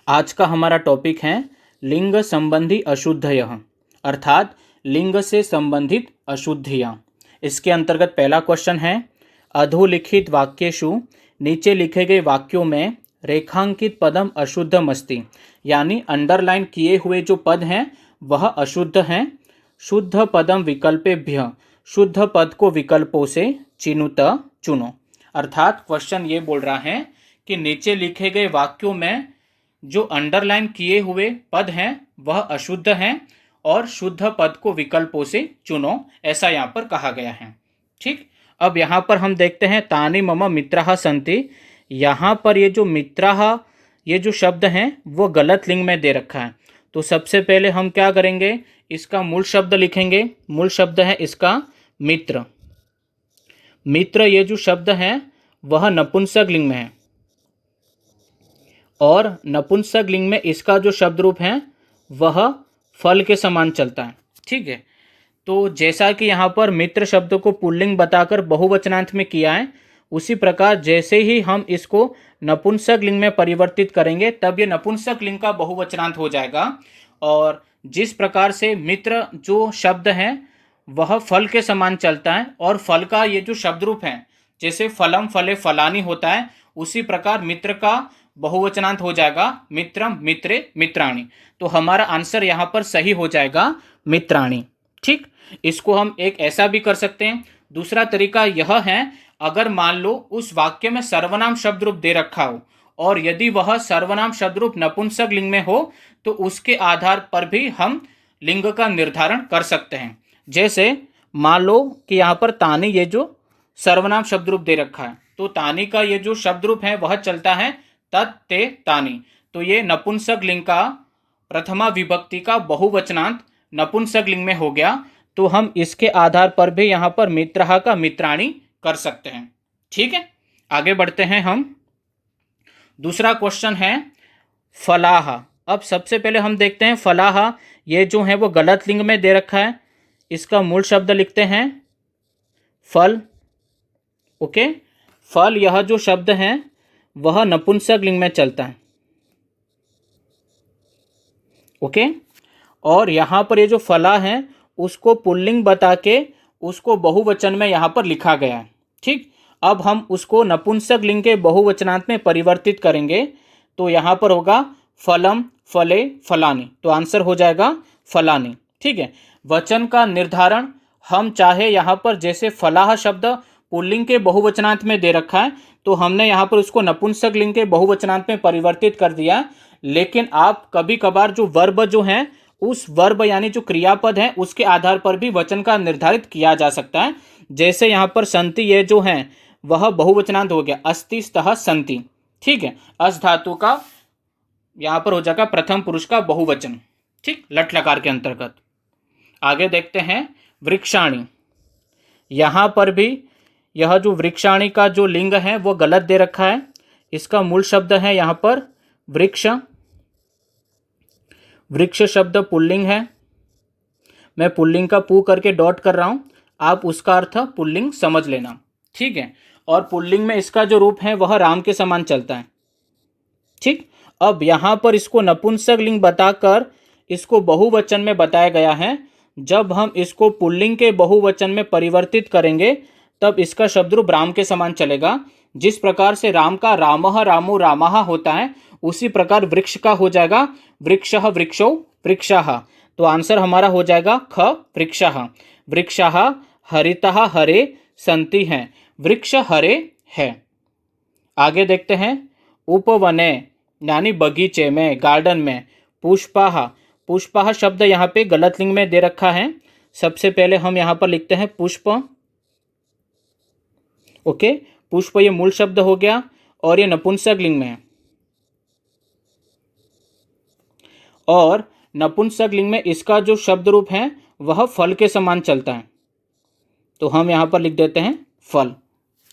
आज का हमारा टॉपिक है लिंग संबंधी अशुद्धयः, अर्थात लिंग से संबंधित अशुद्धियाँ। इसके अंतर्गत पहला क्वेश्चन है, अधोलिखित वाक्येषु नीचे लिखे गए वाक्यों में रेखांकित पदम अशुद्धमस्ति, यानी अंडरलाइन किए हुए जो पद हैं वह अशुद्ध हैं। शुद्ध पदम विकल्पेभ्य, शुद्ध पद को विकल्पों से चिनुत चुनो। अर्थात क्वेश्चन ये बोल रहा है कि नीचे लिखे गए वाक्यों में जो अंडरलाइन किए हुए पद हैं वह अशुद्ध हैं और शुद्ध पद को विकल्पों से चुनो, ऐसा यहाँ पर कहा गया है। ठीक, अब यहाँ पर हम देखते हैं तानि मम मित्राः सन्ति। यहाँ पर ये जो मित्राः ये जो शब्द हैं वो गलत लिंग में दे रखा है। तो सबसे पहले हम क्या करेंगे, इसका मूल शब्द लिखेंगे। मूल शब्द है इसका मित्र। मित्र ये जो शब्द है वह नपुंसक लिंग में है और नपुंसक लिंग में इसका जो शब्द रूप है वह फल के समान चलता है। ठीक है, तो जैसा कि यहाँ पर मित्र शब्द को पुल्लिंग बताकर बहुवचनांत में किया है, उसी प्रकार जैसे ही हम इसको नपुंसक लिंग में परिवर्तित करेंगे तब ये नपुंसक लिंग का बहुवचनांत हो जाएगा। और जिस प्रकार से मित्र जो शब्द है वह फल के समान चलता है और फल का ये जो शब्द रूप है जैसे फलम फले फलानी होता है, उसी प्रकार मित्र का बहुवचनांत हो जाएगा मित्रम मित्रे मित्राणि। तो हमारा आंसर यहाँ पर सही हो जाएगा मित्राणि। ठीक, इसको हम एक ऐसा भी कर सकते हैं। दूसरा तरीका यह है, अगर मान लो उस वाक्य में सर्वनाम शब्द रूप दे रखा हो और यदि वह सर्वनाम शब्द रूप नपुंसक लिंग में हो तो उसके आधार पर भी हम लिंग का निर्धारण कर सकते हैं। जैसे मान लो कि यहाँ पर तानि ये जो सर्वनाम शब्द रूप दे रखा है, तो तानि का ये जो शब्द रूप है वह चलता है तत् ते तानि। तो ये नपुंसक लिंग का प्रथमा विभक्ति का बहुवचनांत नपुंसक लिंग में हो गया। तो हम इसके आधार पर भी यहाँ पर मित्रः का मित्राणि कर सकते हैं। ठीक है, आगे बढ़ते हैं हम। दूसरा क्वेश्चन है फलाह। अब सबसे पहले हम देखते हैं फलाह ये जो है वो गलत लिंग में दे रखा है। इसका मूल शब्द लिखते हैं फल। ओके, फल यह जो शब्द है वह नपुंसक लिंग में चलता है। ओके, और यहाँ पर ये जो फला है उसको पुल्लिंग बता के उसको बहुवचन में यहाँ पर लिखा गया है। ठीक, अब हम उसको नपुंसक लिंग के बहुवचनांत में परिवर्तित करेंगे तो यहाँ पर होगा फलम फले फलानी। तो आंसर हो जाएगा फलानी। ठीक है, वचन का निर्धारण हम चाहे यहाँ पर जैसे फलाह शब्द पुल्लिंग के बहुवचनांत में दे रखा है तो हमने यहाँ पर उसको नपुंसक लिंग के बहुवचनांत में परिवर्तित कर दिया। लेकिन आप कभी कभार जो वर्ब जो है उस वर्ब यानी जो क्रियापद है उसके आधार पर भी वचन का निर्धारित किया जा सकता है। जैसे यहाँ पर संति ये जो है वह बहुवचनांत हो गया अस्ति स्तः संति। ठीक है, अस धातु का यहाँ पर हो जाएगा प्रथम पुरुष का बहुवचन। ठीक, लट लकार के अंतर्गत। आगे देखते हैं वृक्षाणि। यहाँ पर भी यह जो वृक्षाणि का जो लिंग है वो गलत दे रखा है। इसका मूल शब्द है यहाँ पर वृक्ष। वृक्ष शब्द पुल्लिंग है। मैं पुल्लिंग का पू करके डॉट कर रहा हूँ, आप उसका अर्थ पुल्लिंग समझ लेना। ठीक है, और पुल्लिंग में इसका जो रूप है वह राम के समान चलता है। ठीक, अब यहाँ पर इसको नपुंसक लिंग बताकर इसको बहुवचन में बताया गया है। जब हम इसको पुल्लिंग के बहुवचन में परिवर्तित करेंगे तब इसका शब्द रूप राम के समान चलेगा। जिस प्रकार से राम का रामः रामो रामः होता है उसी प्रकार वृक्ष का हो जाएगा वृक्षः वृक्षो वृक्षः। तो आंसर हमारा हो जाएगा ख वृक्षः। वृक्षः हरितः हरे संति हैं, वृक्ष हरे है। आगे देखते हैं उपवने यानी बगीचे में, गार्डन में। पुष्पाः, पुष्पाः शब्द यहाँ पे गलत लिंग में दे रखा है। सबसे पहले हम यहाँ पर लिखते हैं पुष्प। ओके, पुष्प ये मूल शब्द हो गया और ये नपुंसक लिंग में है और नपुंसक लिंग में इसका जो शब्द रूप है वह फल के समान चलता है। तो हम यहाँ पर लिख देते हैं फल।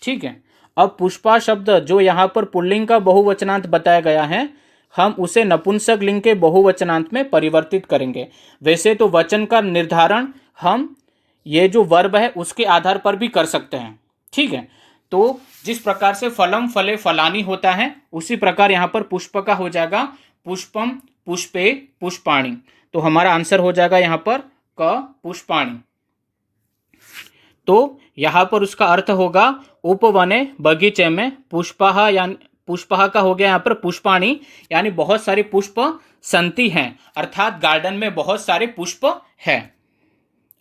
ठीक है, अब पुष्पा शब्द जो यहाँ पर पुल्लिंग का बहुवचनांत बताया गया है हम उसे नपुंसक लिंग के बहुवचनांत में परिवर्तित करेंगे। वैसे तो वचन का निर्धारण हम ये जो वर्ब है उसके आधार पर भी कर सकते हैं। ठीक है, तो जिस प्रकार से फलम फले फलानी होता है उसी प्रकार यहाँ पर पुष्प का हो जाएगा पुष्पम, पुष्पे, पुष्पाणि। तो हमारा आंसर हो जाएगा यहाँ पर क, पुष्पाणि। तो यहाँ पर उसका अर्थ होगा उपवने, बगीचे में, पुष्पः यानी पुष्पः का हो गया यहाँ पर पुष्पाणि, यानी बहुत सारे पुष्प संति हैं, अर्थात गार्डन में बहुत सारे पुष्प हैं।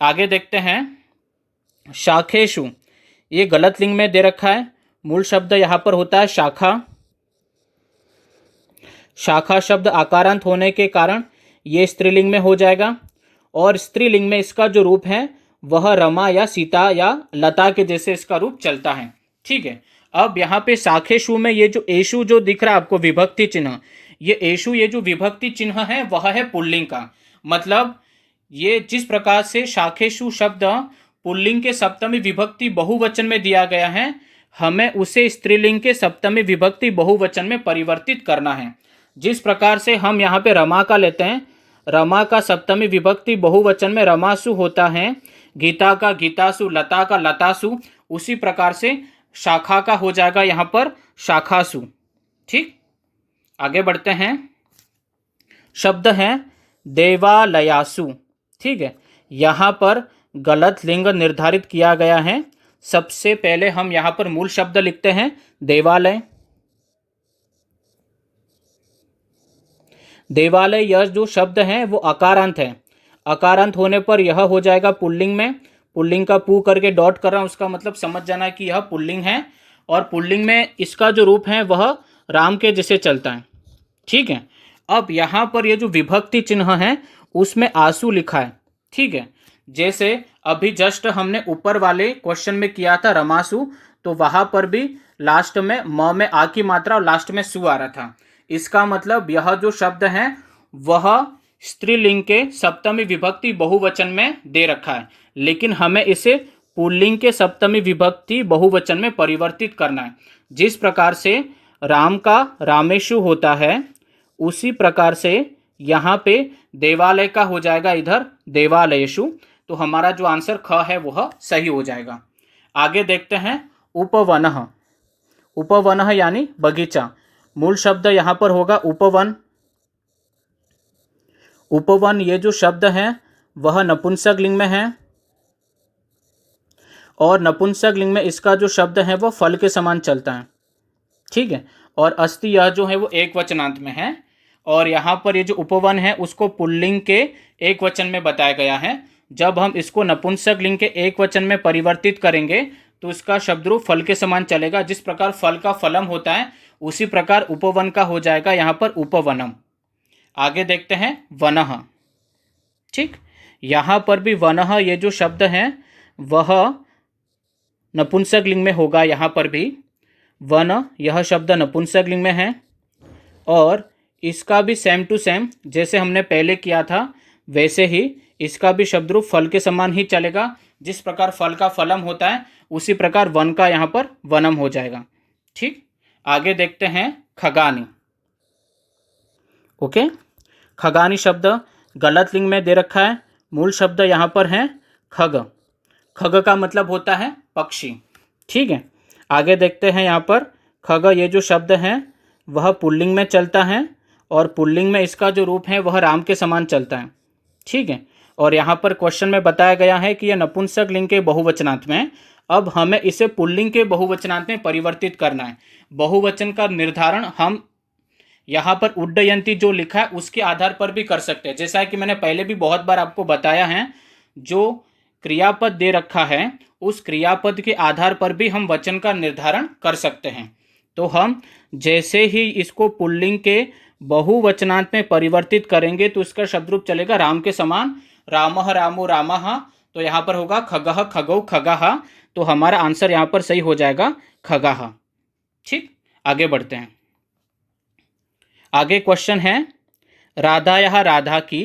आगे देखते हैं शाखेषु, ये गलत लिंग में दे रखा है। मूल शब्द यहाँ पर होता है शाखा। शाखा शब्द आकारांत होने के कारण ये स्त्रीलिंग में हो जाएगा, और स्त्रीलिंग में इसका जो रूप है वह रमा या सीता या लता के जैसे इसका रूप चलता है। ठीक है, अब यहाँ पे शाखेषु में ये जो एषु जो दिख रहा है आपको विभक्ति चिन्ह, ये एषु ये जो विभक्ति चिन्ह है वह है पुल्लिंग का। मतलब ये जिस प्रकार से शाखेषु शब्द पुल्लिंग के सप्तमी विभक्ति बहुवचन में दिया गया है, हमें उसे स्त्रीलिंग के सप्तमी विभक्ति बहुवचन में परिवर्तित करना है। जिस प्रकार से हम यहाँ पे रमा का लेते हैं, रमा का सप्तमी विभक्ति बहुवचन में रमासु होता है, गीता का गीतासु, लता का लतासु, उसी प्रकार से शाखा का हो जाएगा यहाँ पर शाखासु। ठीक, आगे बढ़ते हैं। शब्द है देवालयासु। ठीक है, यहाँ पर गलत लिंग निर्धारित किया गया है। सबसे पहले हम यहाँ पर मूल शब्द लिखते हैं देवालय। देवालय यह जो शब्द है वो अकारांत है। अकारांत होने पर यह हो जाएगा पुल्लिंग में। पुल्लिंग का पू करके डॉट कर रहा हूँ, उसका मतलब समझ जाना है कि यह पुल्लिंग है, और पुल्लिंग में इसका जो रूप है वह राम के जैसे चलता है। ठीक है, अब यहाँ पर ये जो विभक्ति चिन्ह है उसमें आंसू लिखा है। ठीक है, जैसे अभी जस्ट हमने ऊपर वाले क्वेश्चन में किया था रमासु, तो वहाँ पर भी लास्ट में म में आ की मात्रा और लास्ट में सु आ रहा था। इसका मतलब यह जो शब्द है वह स्त्रीलिंग के सप्तमी विभक्ति बहुवचन में दे रखा है, लेकिन हमें इसे पुल्लिंग के सप्तमी विभक्ति बहुवचन में परिवर्तित करना है। जिस प्रकार से राम का रामेशु होता है, उसी प्रकार से यहाँ पे देवालय का हो जाएगा इधर देवालयेषु। तो हमारा जो आंसर ख है वह सही हो जाएगा। आगे देखते हैं उपवनः। उपवनः यानी बगीचा। मूल शब्द यहाँ पर होगा उपवन। उपवन ये जो शब्द है वह नपुंसक लिंग में है, और नपुंसक लिंग में इसका जो शब्द है वह फल के समान चलता है। ठीक है, और अस्ति यह जो है वो एक वचनांत में है, और यहाँ पर ये जो उपवन है उसको पुल्लिंग के एक वचन में बताया गया है। जब हम इसको नपुंसक लिंग के एक वचन में परिवर्तित करेंगे तो इसका शब्द रूप फल के समान चलेगा। जिस प्रकार फल का फलम होता है उसी प्रकार उपवन का हो जाएगा यहाँ पर उपवनम। आगे देखते हैं वनः। ठीक, यहाँ पर भी वनः ये जो शब्द है वह नपुंसक लिंग में होगा। यहाँ पर भी वन यह शब्द नपुंसक लिंग में है, और इसका भी सेम टू सेम जैसे हमने पहले किया था वैसे ही इसका भी शब्द रूप फल के समान ही चलेगा। जिस प्रकार फल का फलम होता है उसी प्रकार वन का यहाँ पर वनम हो जाएगा। ठीक, आगे देखते हैं खगानी। ओके, खगानी शब्द गलत लिंग में दे रखा है। मूल शब्द यहाँ पर है खग। खग का मतलब होता है पक्षी। ठीक है, आगे देखते हैं यहाँ पर खग ये जो शब्द है वह पुल्लिंग में चलता है, और पुल्लिंग में इसका जो रूप है वह राम के समान चलता है। ठीक है, और यहाँ पर क्वेश्चन में बताया गया है कि यह नपुंसक लिंग के बहुवचनांत में है। अब हमें इसे पुल्लिंग के बहुवचनांत में परिवर्तित करना है। बहुवचन का निर्धारण हम यहाँ पर उड्डयंती जो लिखा है उसके आधार पर भी कर सकते हैं। जैसा कि मैंने पहले भी बहुत बार आपको बताया है, जो क्रियापद दे रखा है उस क्रियापद के आधार पर भी हम वचन का निर्धारण कर सकते हैं। तो हम जैसे ही इसको पुल्लिंग के बहुवचनांत में परिवर्तित करेंगे तो इसका शब्द रूप चलेगा राम के समान, रामः रामो रामः। तो यहाँ पर होगा खगः खगौ खगः। तो हमारा आंसर यहाँ पर सही हो जाएगा खगः। ठीक, आगे बढ़ते हैं। आगे क्वेश्चन है राधायाः राधा की।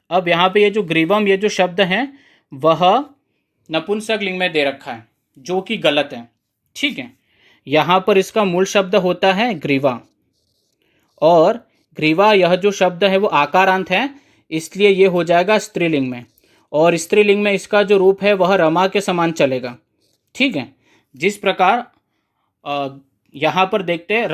अब यहाँ पे ये जो ग्रीवम ये जो शब्द है वह नपुंसक लिंग में दे रखा है, जो कि गलत है। ठीक है, यहाँ पर इसका मूल शब्द होता है ग्रीवा, और ग्रीवा यह जो शब्द है वो आकारांत है, इसलिए ये हो जाएगा स्त्रीलिंग में, और स्त्रीलिंग में इसका जो रूप है वह रमा के समान चलेगा। ठीक है, जिस प्रकार यहाँ पर देखते हैं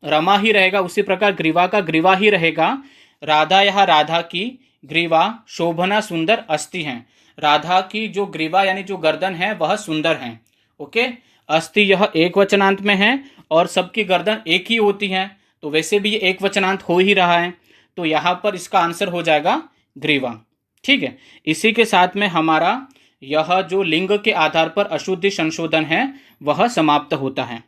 रमा ही रहेगा, उसी प्रकार ग्रीवा का ग्रीवा ही रहेगा। राधा यहाँ राधा की ग्रीवा शोभना सुंदर अस्ति हैं। राधा की जो ग्रीवा यानी जो गर्दन है वह सुंदर है। ओके, अस्ति यह एक वचनांत में है और सबकी गर्दन एक ही होती है, तो वैसे भी ये एक वचनांत हो ही रहा है, तो यहाँ पर इसका आंसर हो जाएगा ग्रीवा। ठीक है, इसी के साथ में हमारा यह जो लिंग के आधार पर अशुद्धि संशोधन है वह समाप्त होता है।